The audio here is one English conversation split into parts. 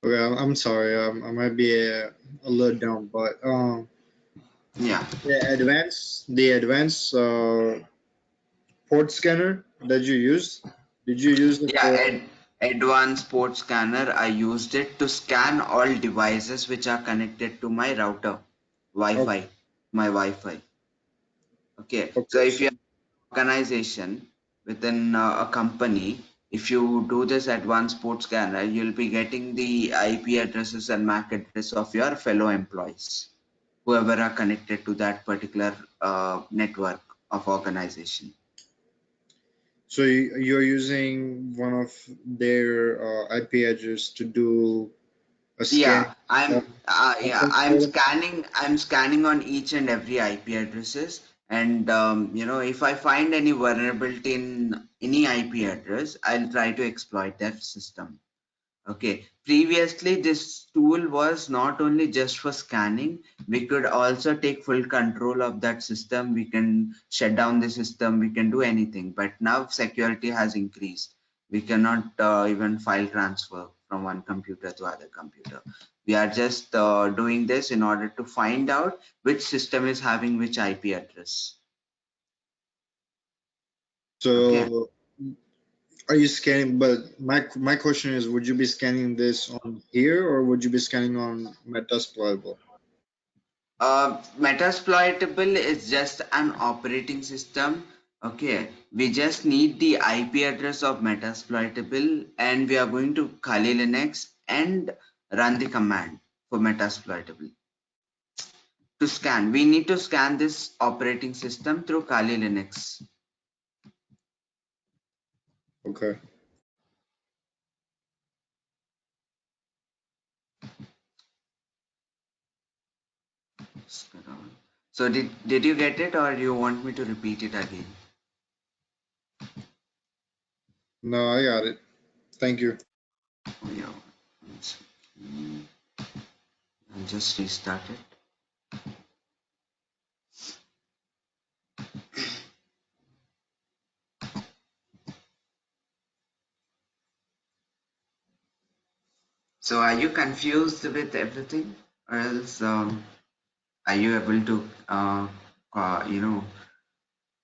Okay, I'm sorry. I might be a little dumb, but Yeah. the advanced port scanner that you used, did you use it Yeah, for? advanced port scanner. I used it to scan all devices which are connected to my router, Okay, Wi-Fi, my Wi-Fi. Okay, so okay, if so you have an organization within a company, if you do this advanced port scanner, you'll be getting the IP addresses and MAC address of your fellow employees, whoever are connected to that particular network of organization. so you're using one of their IP address to do a scan. Yeah, I'm Of I'm scanning on each and every IP addresses, and if I find any vulnerability in any IP address, I'll try to exploit that system. Okay. Previously, this tool was not only just for scanning, we could also take full control of that system. We can shut down the system, we can do anything. But now security has increased. We cannot even file transfer from one computer to other computer. We are just doing this in order to find out which system is having which IP address. Okay. So are you scanning? But my question is, would you be scanning this on here or would you be scanning on Metasploitable? Metasploitable is just an operating system. Okay, we just need the IP address of Metasploitable, and we are going to Kali Linux and run the command for Metasploitable to scan. We need to scan this operating system through Kali Linux. Okay. So did you get it, or you want me to repeat it again? No, I got it. Thank you. Oh, yeah. I'll just restart it. So are you confused with everything, or else are you able to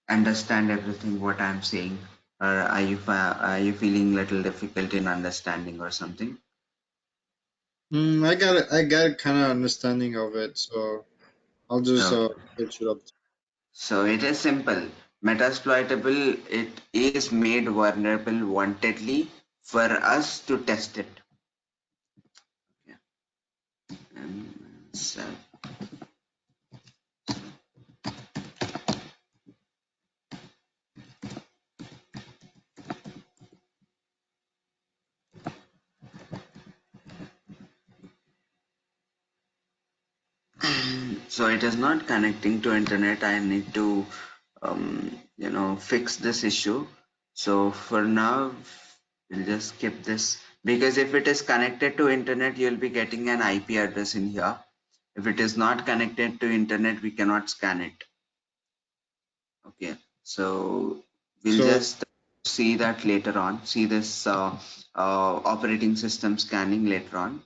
understand everything what I'm saying, or are you feeling little difficult in understanding or something? I got it. I got kind of understanding of it, so I'll just Okay. switch it up. So it is simple. Metasploitable, it is made vulnerable wantedly for us to test it. Yeah. So so it is not connecting to internet. I need to fix this issue. So for now, we'll just skip this, because if it is connected to internet, you'll be getting an IP address in here. If it is not connected to internet, we cannot scan it. Okay, so we'll So, just see that later on. See this operating system scanning later on.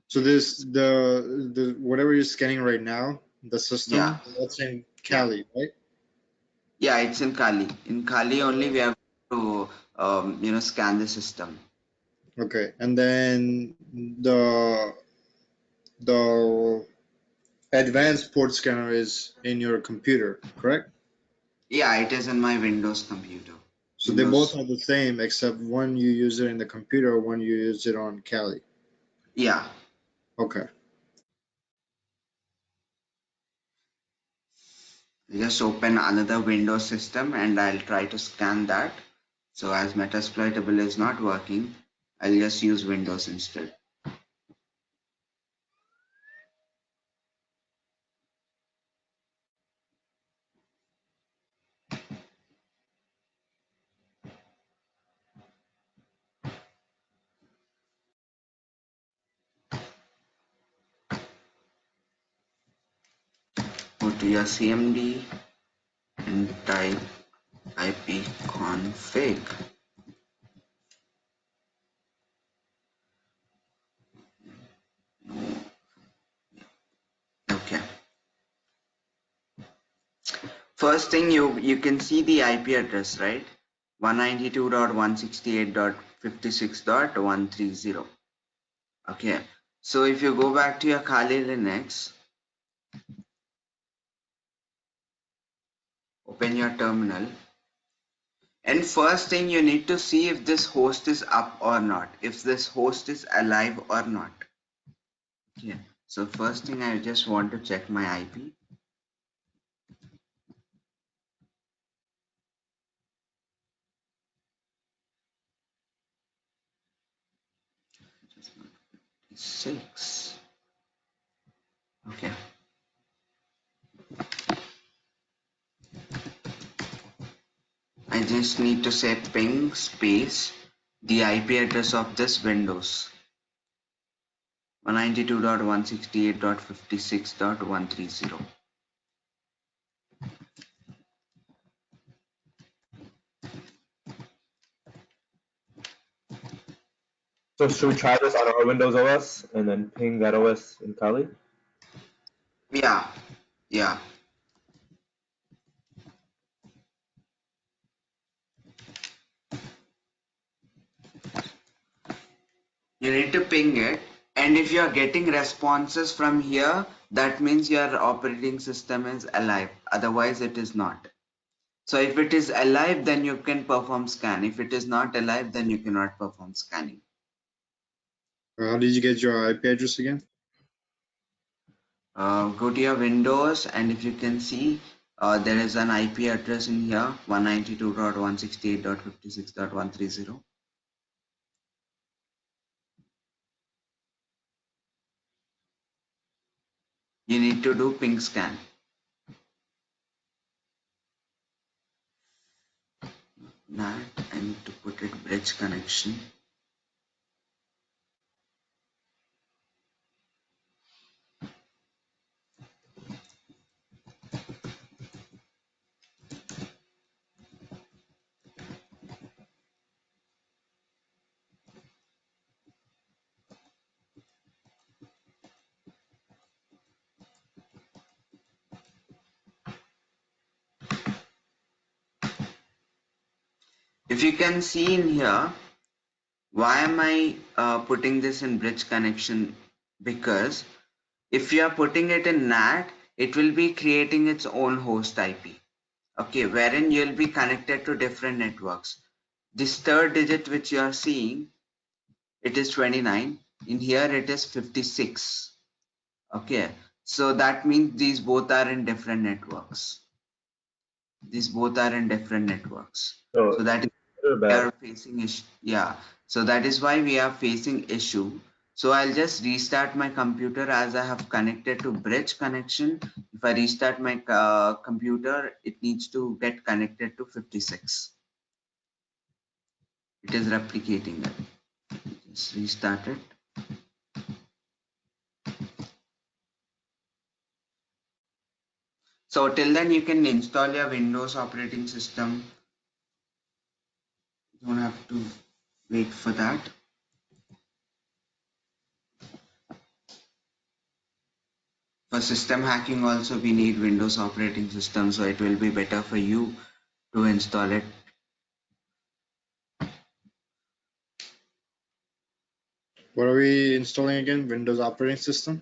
so this the whatever you're scanning right now, the Yeah, system that's in yeah. Cali, right? Yeah, it's in Kali. In Kali only we have to scan the system. Okay, and then the advanced port scanner is in your computer, correct? Yeah, it is in my Windows computer. So they both Windows. are the same, except one you use it in the computer, one you use it on Cali. Yeah. Okay. Just open another Windows system and I'll try to scan that. So as Metasploitable is not working, I'll just use Windows instead. Go to your CMD and type ipconfig. First thing you can see the IP address, right? 192.168.56.130. Okay. So if you go back to your Kali Linux, open your terminal, and first thing you need to see if this host is up or not, if this host is alive or not. Okay. So first thing I just want to check my IP. Six. Okay. I just need to say ping space the IP address of this Windows 192.168.56.130. So should we try this on our Windows OS and then ping that OS in Kali? Yeah, yeah. You need to ping it, and if you are getting responses from here, that means your operating system is alive. Otherwise, it is not. So if it is alive, then you can perform scan. If it is not alive, then you cannot perform scanning. How did you get your IP address again? Go to your Windows, and if you can see, there is an IP address in here, 192.168.56.130. You need to do ping scan. NAT, I need to put it bridge connection. If you can see in here, why am I putting this in bridge connection? Because if you are putting it in NAT, it will be creating its own host IP. Okay, wherein you'll be connected to different networks. This third digit which you are seeing, it is 29. In here it is 56. Okay, so that means these both are in different networks. These both are in different networks. So So that is good or we bad? are facing issue. Yeah, so that is why we are facing issue. So I'll just restart my computer as I have connected to bridge connection. If I restart my computer, it needs to get connected to 56. It is replicating it. Just restart it. So till then you can install your Windows operating system. You don't have to wait for that. For system hacking also we need Windows operating system, so it will be better for you to install it. What are we installing again? Windows operating system?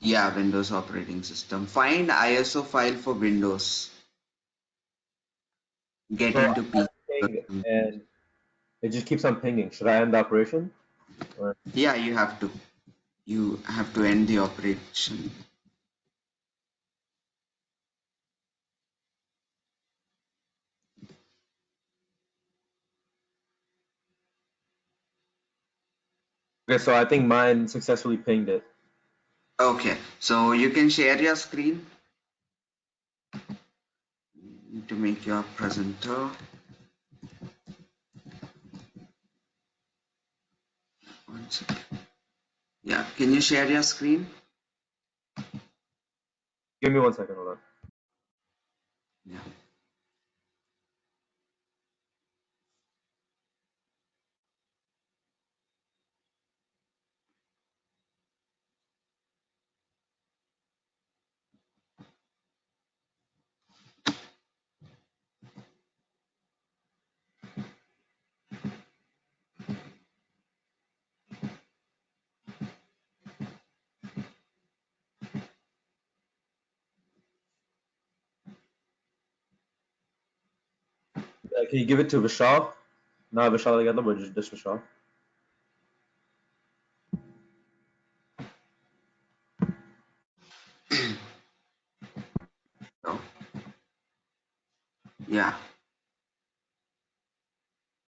Yeah, Windows operating system. Find ISO file for Windows. Get So I into have PC. ping and it just keeps on pinging. Should I end the operation? Or Yeah, you have to. You have to end the operation. okay, so I think mine successfully pinged it. Okay, so you can share your screen. You need to make your presenter. One second. Yeah, can you share your screen? Give me 1 second, hold on. Yeah. Can you give it to Vishal? Not Vishal together, but just Vishal. So, yeah.